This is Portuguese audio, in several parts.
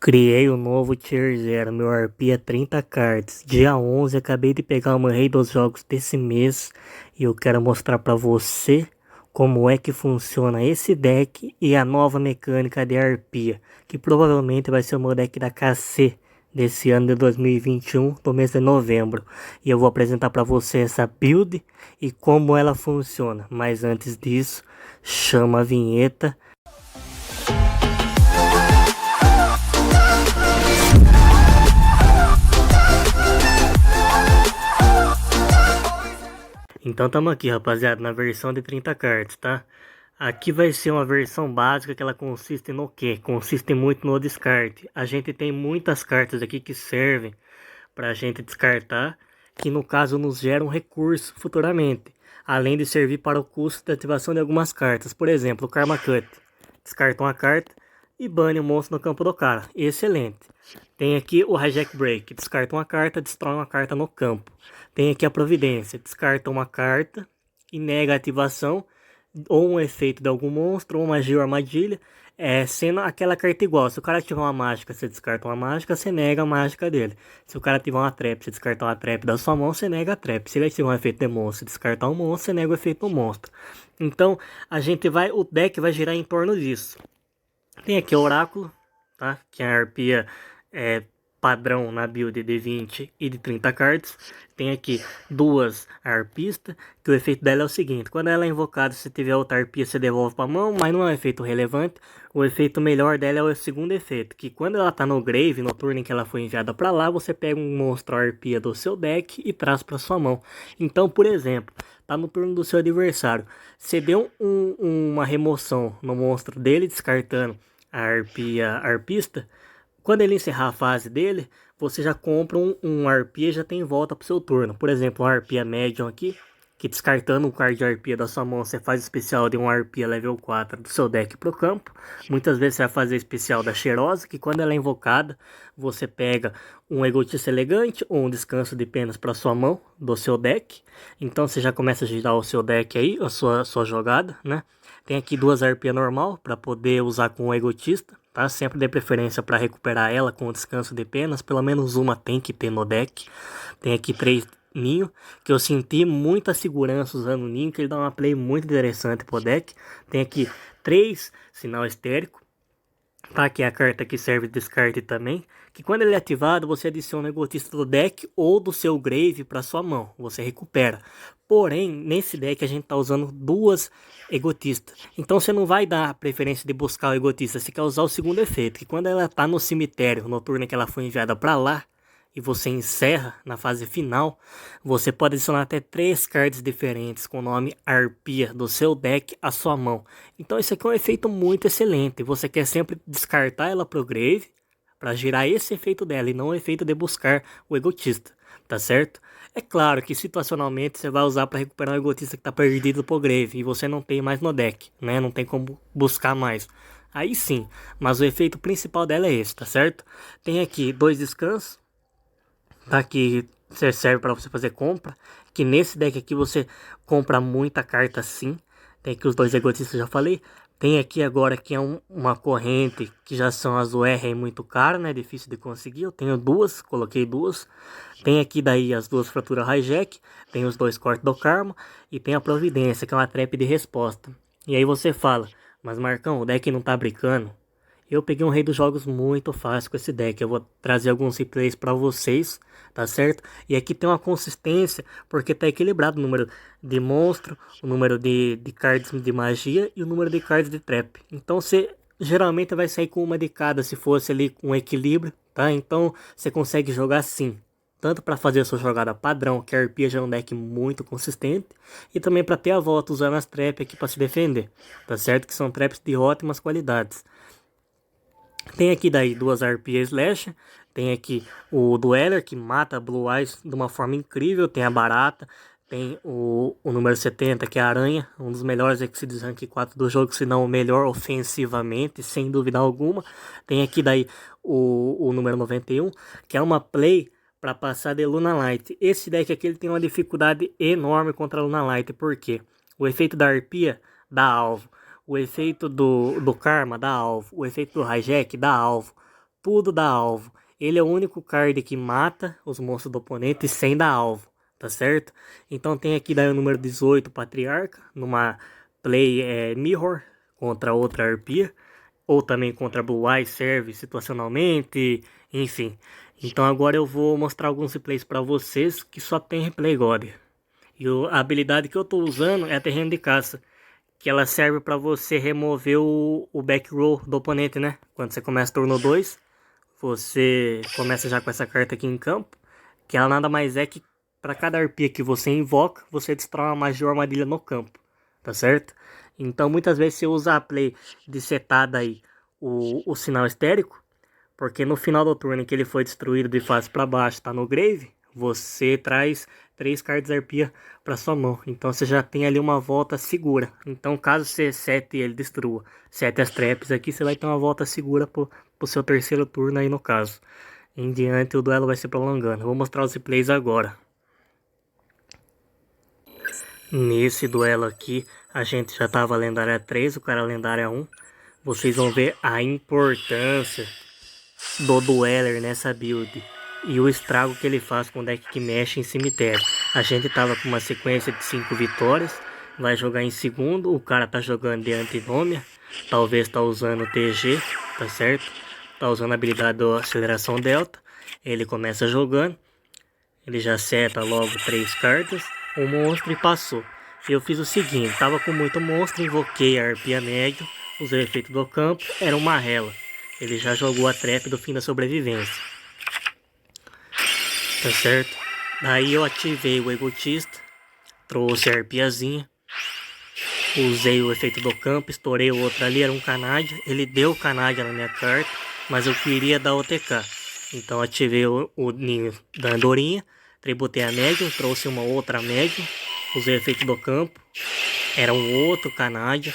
Criei o novo Tier 0, meu RP é 30 cards. Dia 11, acabei de pegar o meu rei dos jogos desse mês e eu quero mostrar pra você como é que funciona esse deck e a nova mecânica de arpia, que provavelmente vai ser o meu deck da KC desse ano de 2021, do mês de novembro. E eu vou apresentar pra você essa build e como ela funciona. Mas antes disso, chama a vinheta. Então estamos aqui, rapaziada, na versão de 30 cards, tá? Aqui vai ser uma versão básica que ela consiste no quê? Consiste muito no descarte. A gente tem muitas cartas aqui que servem para a gente descartar, que no caso nos geram recurso futuramente, além de servir para o custo de ativação de algumas cartas. Por exemplo, o Karma Cut. Descarta uma carta e bane o monstro no campo do cara. Excelente. Tem aqui o Hijack Break. Descarta uma carta, destrói uma carta no campo. Tem aqui a Providência. Descarta uma carta e nega a ativação ou um efeito de algum monstro, ou magia ou armadilha, sendo aquela carta igual. Se o cara tiver uma mágica, você descarta uma mágica, você nega a mágica dele. Se o cara tiver uma trap, você descartar uma trap da sua mão, você nega a trap. Se ele tiver um efeito de monstro, descartar um monstro, você nega o efeito do monstro. Então, o deck vai girar em torno disso. Tem aqui o Oráculo, tá? Que é a arpia padrão na build de 20 e de 30 cards. Tem aqui duas arpistas, que o efeito dela é o seguinte: quando ela é invocada, se tiver outra arpia, você devolve para a mão, mas não é um efeito relevante. O efeito melhor dela é o segundo efeito, que quando ela tá no grave, no turno em que ela foi enviada para lá, você pega um monstro arpia do seu deck e traz para sua mão. Então, por exemplo, tá no turno do seu adversário, você deu uma remoção no monstro dele, descartando a arpia arpista. Quando ele encerrar a fase dele, você já compra um arpia e já tem volta pro seu turno. Por exemplo, um arpia médium aqui, que descartando um card de arpia da sua mão, você faz especial de um arpia level 4 do seu deck pro campo. Muitas vezes você vai fazer especial da cheirosa, que quando ela é invocada, você pega um egotista elegante ou um descanso de penas para sua mão do seu deck. Então você já começa a girar o seu deck aí, a sua jogada, né? Tem aqui duas arpia normal para poder usar com o egotista, tá? Sempre dê preferência para recuperar ela com o descanso de penas, pelo menos uma tem que ter no deck. Tem aqui três ninho, que eu senti muita segurança usando o ninho, que ele dá uma play muito interessante pro deck. Tem aqui três sinal histérico, tá? Que é a carta que serve de descarte também, que quando ele é ativado, você adiciona o egotista do deck ou do seu grave para sua mão, você recupera. Porém, nesse deck a gente tá usando duas egotistas, então você não vai dar a preferência de buscar o egotista, você quer usar o segundo efeito, que quando ela tá no cemitério, no turno que ela foi enviada para lá, e você encerra na fase final, você pode adicionar até 3 cards diferentes com o nome Arpia do seu deck à sua mão. Então isso aqui é um efeito muito excelente. Você quer sempre descartar ela pro grave para girar esse efeito dela e não o efeito de buscar o egotista, tá certo? É claro que situacionalmente você vai usar para recuperar um egotista que está perdido pro grave e você não tem mais no deck, né? Não tem como buscar mais. Aí sim, mas o efeito principal dela é esse, tá certo? Tem aqui dois descansos, tá? Que serve para você fazer compra. Que nesse deck aqui você compra muita carta sim. Tem aqui os dois egotistas, já falei. Tem aqui agora que é uma corrente, que já são as UR muito cara, né? Difícil de conseguir. Eu tenho duas, coloquei duas. Tem aqui daí as duas fraturas hijack. Tem os dois cortes do karma. E tem a providência, que é uma trap de resposta. E aí você fala: mas Marcão, o deck não tá brincando. Eu peguei um rei dos jogos muito fácil com esse deck. Eu vou trazer alguns replays para vocês, tá certo? E aqui tem uma consistência, porque tá equilibrado o número de monstro, o número de cards de magia e o número de cards de trap. Então você geralmente vai sair com uma de cada, se fosse ali com equilíbrio, tá? Então você consegue jogar sim. Tanto para fazer a sua jogada padrão, que a arpia já é um deck muito consistente, e também para ter a volta usando as traps aqui para se defender, tá certo? Que são traps de ótimas qualidades. Tem aqui daí duas arpias slash, tem aqui o Dueler que mata Blue Eyes de uma forma incrível, tem a Barata, tem o número 70 que é a Aranha, um dos melhores Exceeds Rank 4 do jogo, se não o melhor ofensivamente, sem dúvida alguma. Tem aqui daí o número 91, que é uma play para passar de Luna Light. Esse deck aqui ele tem uma dificuldade enorme contra a Luna Light, porque o efeito da arpia dá alvo. O efeito do Karma dá alvo. O efeito do Hijack dá alvo. tudo dá alvo. Ele é o único card que mata os monstros do oponente sem dar alvo, tá certo? Então tem aqui daí o número 18, Patriarca, numa play Mirror contra outra Arpia, ou também contra Blue Eye, serve situacionalmente, enfim. Então agora eu vou mostrar alguns replays para vocês que só tem replay God. E a habilidade que eu tô usando é a Terreno de Caça, que ela serve para você remover o back row do oponente, né? Quando você começa turno 2, você começa já com essa carta aqui em campo, que ela nada mais é que para cada arpia que você invoca, você destrói uma magia ou armadilha no campo, tá certo? Então muitas vezes você usa a play de setada aí o sinal histérico, porque no final do turno em que ele foi destruído de face para baixo, tá no grave, você traz 3 cartas arpia para sua mão. Então você já tem ali uma volta segura. Então caso você sete ele destrua, sete as traps aqui, você vai ter uma volta segura pro seu terceiro turno aí no caso. Em diante o duelo vai se prolongando. Eu vou mostrar os replays agora. Nesse duelo aqui, a gente já tava lendária 3, o cara lendária 1. Vocês vão ver a importância do Dweller nessa build e o estrago que ele faz com o deck que mexe em cemitério. A gente tava com uma sequência de 5 vitórias, vai jogar em segundo, o cara tá jogando de antinômia, talvez tá usando TG, tá certo? Tá usando a habilidade da aceleração delta, ele começa jogando, ele já seta logo 3 cartas, um monstro e passou. Eu fiz o seguinte, tava com muito monstro, invoquei a arpia médio, usei o efeito do campo, era uma rela. Ele já jogou a trap do fim da sobrevivência. Tá certo? Daí eu ativei o egotista, trouxe a arpiazinha, usei o efeito do campo, estourei o outro ali, era um canádia. Ele deu canádia na minha carta, mas eu queria dar OTK. Então ativei o ninho da andorinha, tributei a médium, trouxe uma outra médium, usei o efeito do campo, era um outro canádia.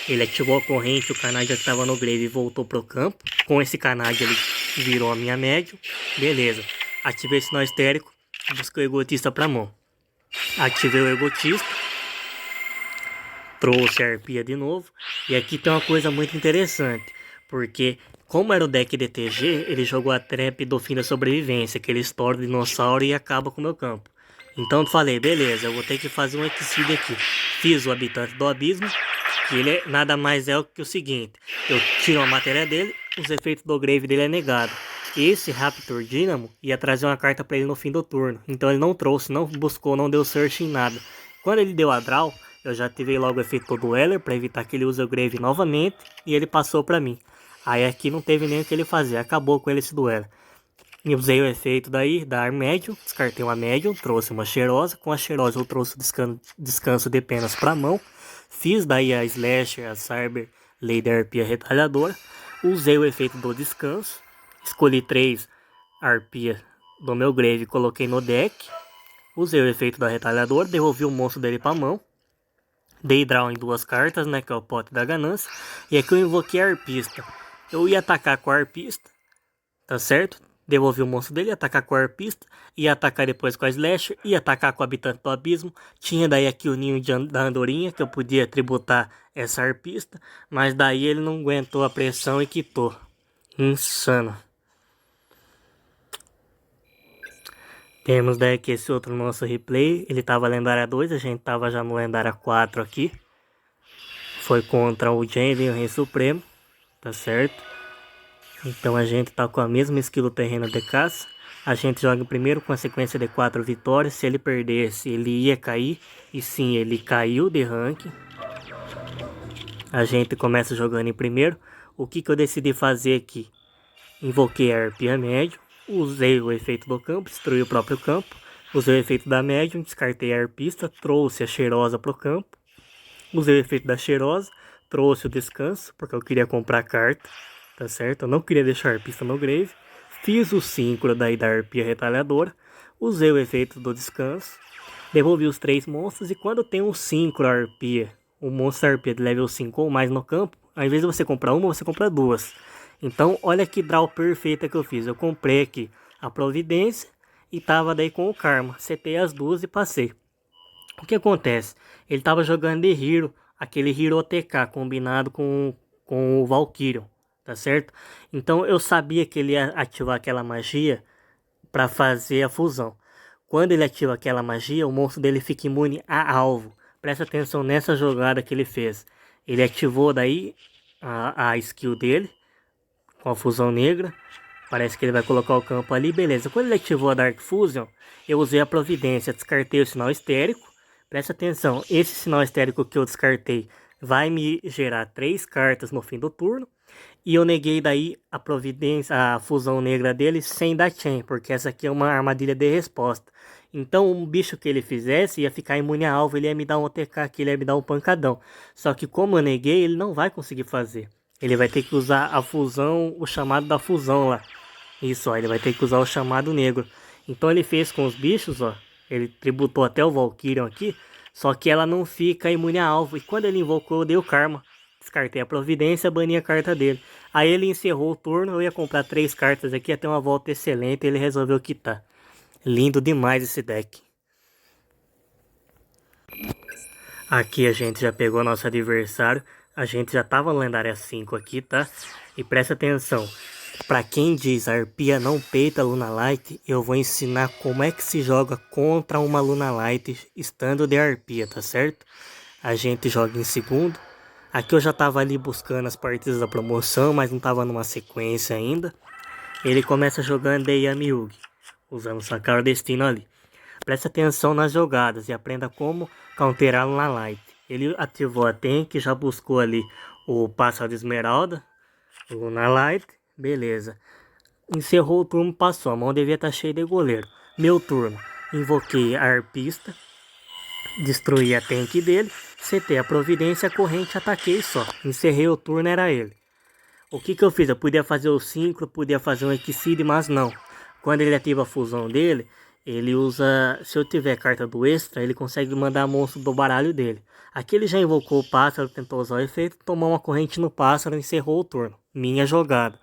Ele ativou a corrente, o canádia que estava no grave voltou pro campo. Com esse canádia ele virou a minha médium. Beleza. Ativei esse sinal histérico, busquei o egotista pra mão. Ativei o egotista, trouxe a arpia de novo. E aqui tem uma coisa muito interessante, porque como era o deck DTG, ele jogou a trap do fim da sobrevivência, que ele estoura o dinossauro e acaba com o meu campo. Então eu falei, beleza, eu vou ter que fazer um Exceed aqui. Fiz o habitante do abismo, que ele nada mais é que o seguinte, eu tiro a matéria dele, os efeitos do grave dele é negado. Esse Raptor Dynamo ia trazer uma carta para ele no fim do turno, então ele não trouxe, não buscou, não deu search em nada. Quando ele deu a draw, eu já ativei logo o efeito do Dweller para evitar que ele use o grave novamente, e ele passou para mim. Aí aqui não teve nem o que ele fazer, acabou com ele esse Dweller. E usei o efeito daí, da Médium, descartei uma Médium, trouxe uma Cheirosa, com a Cheirosa eu trouxe o descanso de penas para mão, fiz daí a Slasher, a Cyber, Lei da Arpia Retalhadora, usei o efeito do descanso, escolhi 3 Arpia do meu grave e coloquei no deck, usei o efeito da Retalhadora, devolvi o monstro dele para mão, dei draw em 2 cartas, né, que é o pote da ganância, e aqui eu invoquei a Arpista. Eu ia atacar com a Arpista, tá certo? Devolvi o monstro dele, atacar com a arpista, ia atacar depois com a slasher, ia atacar com o habitante do abismo. Tinha daí aqui o ninho da andorinha, que eu podia tributar essa arpista, mas daí ele não aguentou a pressão e quitou. Insano. Temos daí aqui esse outro nosso replay, ele tava lendária 2, a gente tava já no lendária 4 aqui. Foi contra o Jaden, o Rei Supremo, tá certo? Então a gente tá com a mesma skill terreno de caça. A gente joga primeiro com a sequência de 4 vitórias. Se ele perdesse, ele ia cair. E sim, ele caiu de ranking. A gente começa jogando em primeiro. O que eu decidi fazer aqui? Invoquei a arpia médium. Usei o efeito do campo, destruí o próprio campo. Usei o efeito da médium, descartei a arpista, trouxe a cheirosa pro campo. Usei o efeito da cheirosa, trouxe o descanso, porque eu queria comprar carta. Tá certo? Eu não queria deixar a arpista no grave. Fiz o síncro daí da arpia retalhadora. Usei o efeito do descanso. Devolvi os 3 monstros. E quando tem um síncro arpia, o monstro arpia de level 5 ou mais no campo, ao invés de você comprar uma, você compra 2. Então olha que draw perfeita que eu fiz. Eu comprei aqui a providência e tava daí com o karma. Setei as 2 e passei. O que acontece? Ele tava jogando de Hero, aquele Hero OTK combinado com o Valkyrion. tá certo? Então eu sabia que ele ia ativar aquela magia para fazer a fusão. Quando ele ativa aquela magia, o monstro dele fica imune a alvo. Presta atenção nessa jogada que ele fez. Ele ativou daí a skill dele com a fusão negra. Parece que ele vai colocar o campo ali, beleza. Quando ele ativou a Dark Fusion, eu usei a providência, descartei o sinal estérico. Presta atenção, esse sinal estérico que eu descartei vai me gerar 3 cartas no fim do turno. E eu neguei daí a providência, a fusão negra dele sem dar chain, porque essa aqui é uma armadilha de resposta. Então um bicho que ele fizesse ia ficar imune a alvo, ele ia me dar um OTK aqui, ele ia me dar um pancadão. Só que como eu neguei, ele não vai conseguir fazer. Ele vai ter que usar a fusão, o chamado da fusão lá. Isso, ó, ele vai ter que usar o chamado negro. Então ele fez com os bichos, ó. Ele tributou até o Valkyrion aqui. Só que ela não fica imune a alvo. E quando ele invocou, eu dei o karma. Descartei a providência, bani a carta dele. Aí ele encerrou o turno, eu ia comprar 3 cartas aqui, até uma volta excelente, ele resolveu quitar. Lindo demais esse deck. Aqui a gente já pegou nosso adversário, a gente já tava no lendária 5 aqui, tá? E presta atenção, pra quem diz arpia não peita Luna Light, eu vou ensinar como é que se joga contra uma Luna Light estando de arpia, tá certo? A gente joga em segundo. Aqui eu já tava ali buscando as partidas da promoção, mas não tava numa sequência ainda. Ele começa jogando de Yami-Yugi, usando sacar o destino ali. Preste atenção nas jogadas e aprenda como counterar na Light. Ele ativou a tank, já buscou ali o pássaro de esmeralda, o Luna Light, beleza. Encerrou o turno, passou, a mão devia estar cheia de goleiro. Meu turno, invoquei a arpista, destruí a tank dele, setei a providência, a corrente, ataquei só. Encerrei o turno, era ele. O que eu fiz? Eu podia fazer o Synchro, podia fazer um Exceed, mas não. Quando ele ativa a fusão dele, ele usa... Se eu tiver carta do extra, ele consegue mandar monstro do baralho dele. Aqui ele já invocou o pássaro, tentou usar o efeito, tomou uma corrente no pássaro e encerrou o turno. Minha jogada.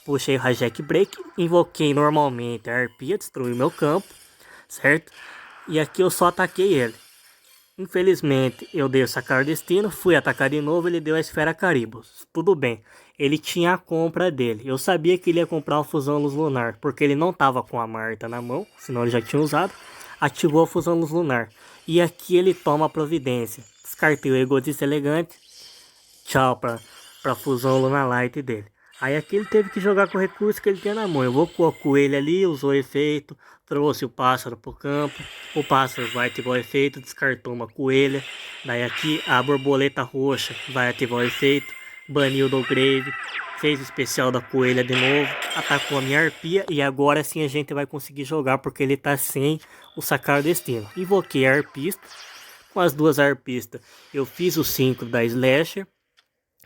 Puxei o Hijack Break, invoquei normalmente a arpia, destruí meu campo, certo? E aqui eu só ataquei ele. Infelizmente, eu dei o sacar destino, fui atacar de novo, ele deu a esfera Caribos. Tudo bem, ele tinha a compra dele. Eu sabia que ele ia comprar uma fusão luz lunar, porque ele não estava com a Marta na mão, senão ele já tinha usado. Ativou a fusão luz lunar. E aqui ele toma a providência. Descartei o Egodista Elegante. Tchau pra fusão Luna Light dele. Aí aqui ele teve que jogar com o recurso que ele tinha na mão. Evocou a coelha ali, usou o efeito, trouxe o pássaro pro campo. O pássaro vai ativar o efeito, descartou uma coelha. Daí aqui a borboleta roxa vai ativar o efeito, baniu do Grave, fez o especial da coelha de novo, atacou a minha arpia e agora sim a gente vai conseguir jogar porque ele tá sem o sacar o destino. Invoquei a arpista, com as duas arpistas eu fiz o 5 da Slasher.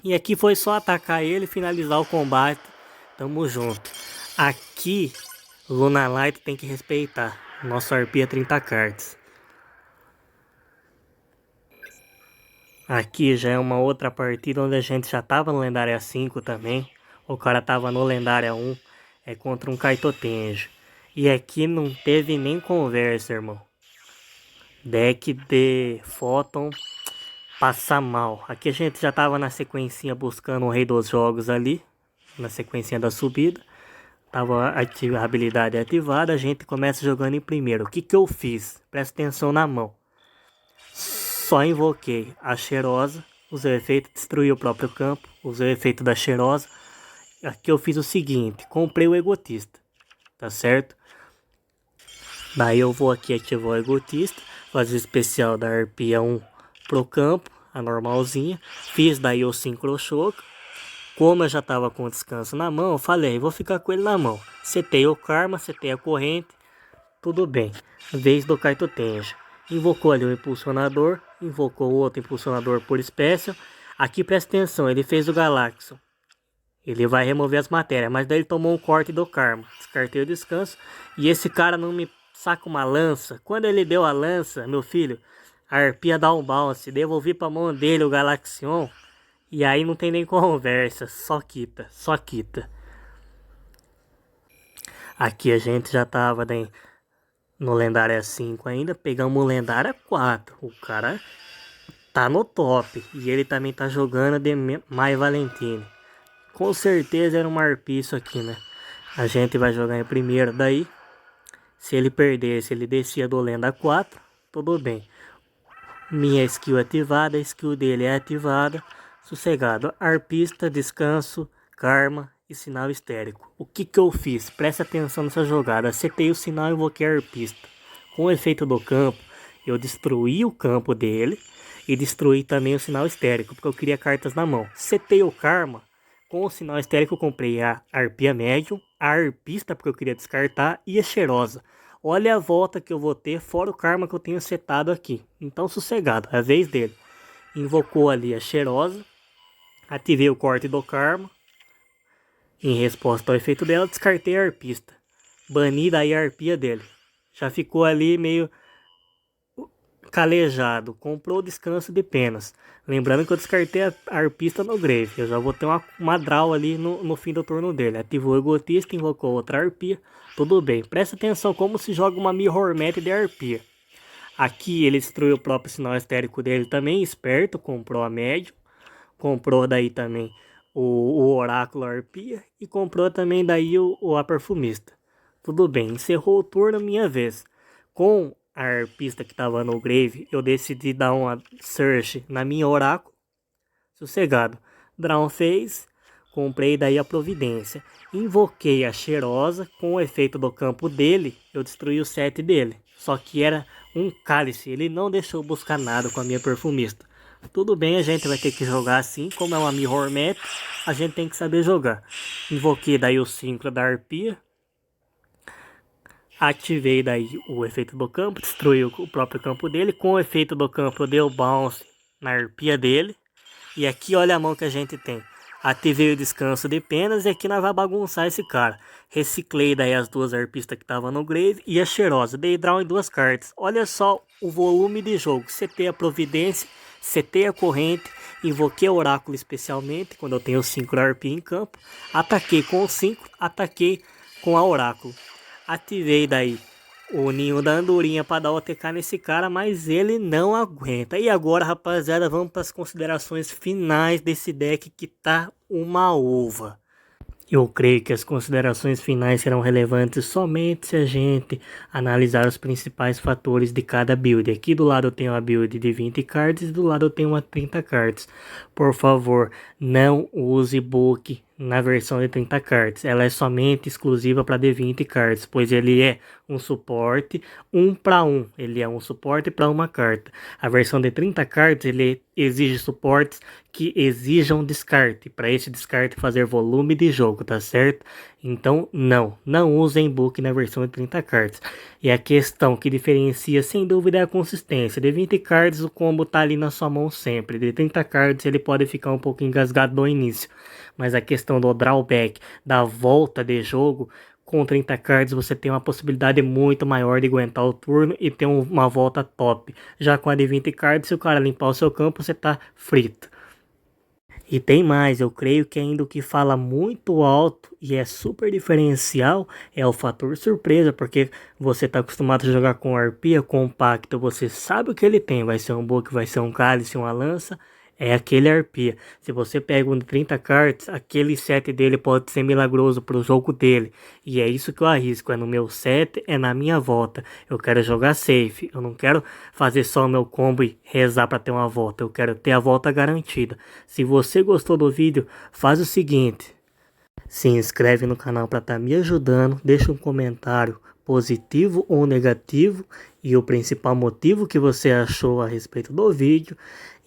E aqui foi só atacar ele e finalizar o combate. Tamo junto. Aqui, Luna Light tem que respeitar. Nosso arpia 30 cartas. Aqui já é uma outra partida onde a gente já tava no Lendária 5 também. O cara tava no Lendária 1. É contra um Kaito Tenjo. E aqui não teve nem conversa, irmão. Deck de Photon passa mal. Aqui a gente já tava na sequencinha buscando o rei dos jogos ali. Na sequencinha da subida. Tava a habilidade ativada. A gente começa jogando em primeiro. O que eu fiz? Presta atenção na mão. Só invoquei a cheirosa. Usei o efeito, destruí o próprio campo. Usei o efeito da cheirosa. Aqui eu fiz o seguinte. Comprei o egotista. Tá certo? Daí eu vou aqui ativar o egotista. Fazer o especial da arpia 1 pro campo, a normalzinha. Fiz daí o sincrochoque. Como eu já tava com o descanso na mão, eu falei, vou ficar com ele na mão. Setei o karma, setei a corrente, tudo bem. Vez do Kaito Tenjo. Invocou ali o impulsionador, invocou o outro impulsionador por special. Aqui presta atenção, ele fez o Galaxon. Ele vai remover as matérias, mas daí ele tomou um corte do karma. Descartei o descanso. E esse cara não me saca uma lança. Quando ele deu a lança, meu filho, a arpia dá um bounce, devolvi pra mão dele o Galaxion. E aí não tem nem conversa, só quita, só quita. Aqui a gente já tava no Lendária 5 ainda, pegamos o Lendária 4. O cara tá no top. E ele também tá jogando de Mai Valentine. Com certeza era uma arpia isso aqui, né? A gente vai jogar em primeiro daí. Se ele perdesse, ele descia do lenda 4. Tudo bem. Minha skill ativada, a skill dele é ativada. Sossegado. Arpista, descanso, karma e sinal histérico. O que que eu fiz? Presta atenção nessa jogada. Acertei o sinal e invoquei a arpista. Com o efeito do campo, eu destruí o campo dele e destruí também o sinal histérico, porque eu queria cartas na mão. Setei o karma. Com o sinal histérico eu comprei a arpia médium, a arpista porque eu queria descartar e a cheirosa. Olha a volta que eu vou ter, fora o karma que eu tenho setado aqui. Então sossegado, é a vez dele. Invocou ali a cheirosa. Ativei o corte do karma. Em resposta ao efeito dela, descartei a arpista. Bani daí a arpia dele. Já ficou ali meio calejado. Comprou o descanso de penas. Lembrando que eu descartei a arpista no grave. Eu já vou ter uma draw ali no fim do turno dele. Ativou o egotista, invocou outra arpia. Tudo bem. Presta atenção como se joga uma mirror match de arpia. Aqui ele destruiu o próprio sinal histérico dele também. Esperto, comprou a médium. Comprou daí também o oráculo arpia. E comprou também daí a perfumista. Tudo bem. Encerrou o turno, minha vez. Com a arpista que estava no grave, eu decidi dar uma search na minha oráculo. Sossegado. Drawn fez. Comprei daí a providência. Invoquei a cheirosa. Com o efeito do campo dele, eu destruí o set dele. Só que era um cálice. Ele não deixou buscar nada com a minha perfumista. Tudo bem, a gente vai ter que jogar assim. Como é uma mirror match, a gente tem que saber jogar. Invoquei daí o síncro da arpia. Ativei daí o efeito do campo, destruiu o próprio campo dele. Com o efeito do campo eu dei o bounce na arpia dele. E aqui olha a mão que a gente tem. Ativei o descanso de penas e aqui nós vamos bagunçar esse cara. Reciclei daí as duas arpistas que estavam no grave e a cheirosa. Dei draw em duas cartas. Olha só o volume de jogo. Setei a providência, setei a corrente, invoquei o oráculo especialmente quando eu tenho 5 da arpia em campo. Ataquei com o 5, ataquei com a oráculo. Ativei daí o ninho da andorinha para dar OTK nesse cara, mas ele não aguenta. E agora, rapaziada, vamos para as considerações finais desse deck que tá uma ova. Eu creio que as considerações finais serão relevantes somente se a gente analisar os principais fatores de cada build. Aqui do lado eu tenho a build de 20 cards e do lado eu tenho uma 30 cards. Por favor, não use book na versão de 30 cards. Ela é somente exclusiva para de 20 cards, pois ele é um suporte 1 para 1. Ele é um suporte para uma carta. A versão de 30 cards ele exige suportes que exijam descarte, para esse descarte fazer volume de jogo, tá certo? Então não usem book na versão de 30 cards. E a questão que diferencia sem dúvida é a consistência. De 20 cards o combo tá ali na sua mão sempre. De 30 cards ele pode ficar um pouco engasgado no início. Mas a questão do drawback, da volta de jogo, com 30 cards você tem uma possibilidade muito maior de aguentar o turno e ter uma volta top. Já com a de 20 cards, se o cara limpar o seu campo, você tá frito. E tem mais, eu creio que ainda o que fala muito alto e é super diferencial é o fator surpresa, porque você está acostumado a jogar com arpia, compacto, você sabe o que ele tem, vai ser um book, vai ser um cálice, uma lança, é aquele arpia. Se você pega um de 30 cards, aquele set dele pode ser milagroso pro jogo dele. E é isso que eu arrisco, é no meu set, é na minha volta. Eu quero jogar safe, eu não quero fazer só o meu combo e rezar para ter uma volta. Eu quero ter a volta garantida. Se você gostou do vídeo, faz o seguinte. Se inscreve no canal para estar me ajudando, deixa um comentário positivo ou negativo e o principal motivo que você achou a respeito do vídeo.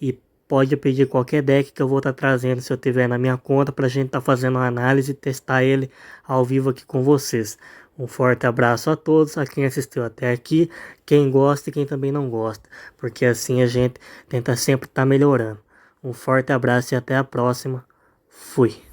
E pode pedir qualquer deck que eu vou estar trazendo se eu tiver na minha conta para a gente estar fazendo uma análise e testar ele ao vivo aqui com vocês. Um forte abraço a todos, a quem assistiu até aqui, quem gosta e quem também não gosta, porque assim a gente tenta sempre estar melhorando. Um forte abraço e até a próxima. Fui.